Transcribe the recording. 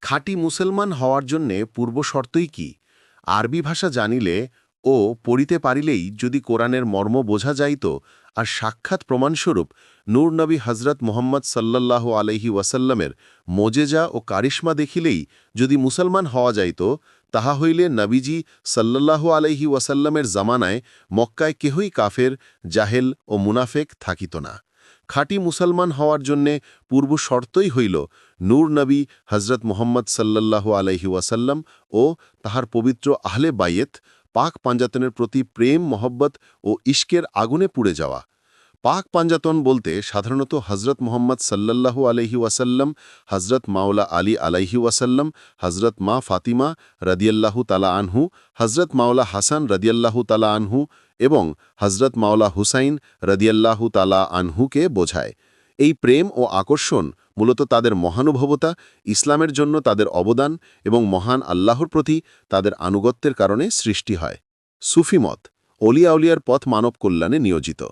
খাঁটি মুসলমান হওয়ার জন্যে পূর্বশর্তই কি? আরবি ভাষা জানিলে ও পড়িতে পারিলেই যদি কোরআনের মর্ম বোঝা যাইত, আর সাক্ষাৎ প্রমাণস্বরূপ নূর নবী হজরত মুহাম্মদ সাল্লাল্লাহু আলাইহি ওয়াসাল্লামের মোজেজা ও কারিশমা দেখিলেই যদি মুসলমান হওয়া যাইত, তাহা হইলে নবীজি সাল্লাল্লাহু আলাইহি ওয়াসাল্লামের জামানায় মক্কায় কেহই কাফের, জাহেল ও মুনাফেক থাকিত না। খাঁটি মুসলমান হওয়ার জন্যে পূর্ব শর্তই হইল নূর নবী হজরত মুহাম্মদ সাল্লাল্লাহু আলাইহি ওয়াসাল্লাম ও তাহার পবিত্র আহলে বাইয়েত পাক পাঞ্জাতনের প্রতি প্রেম, মহব্বত ও ইশকের আগুনে পুড়ে যাওয়া। পাক পাঞ্জাতন বলতে সাধারণত হজরত মুহাম্মদ সাল্লাল্লাহু আলাইহি ওয়াসাল্লাম, হজরত মাওলা আলী আলাইহি ওয়াসাল্লাম, হজরত মা ফাতিমা রাদিয়াল্লাহু তালা আনহু, হজরত মাওলা হাসান রাদিয়াল্লাহু তালা আনহু এবং হজরত মাওলা হুসাইন রাদিয়াল্লাহু তালা আনহুকে বোঝায়। এই প্রেম ও আকর্ষণ মূলত তাদের মহানুভবতা, ইসলামের জন্য তাদের অবদান এবং মহান আল্লাহর প্রতি তাদের আনুগত্যের কারণে সৃষ্টি হয়। সুফি মত, অলিয়া উলিয়ার পথ মানব কল্যাণে নিয়োজিত।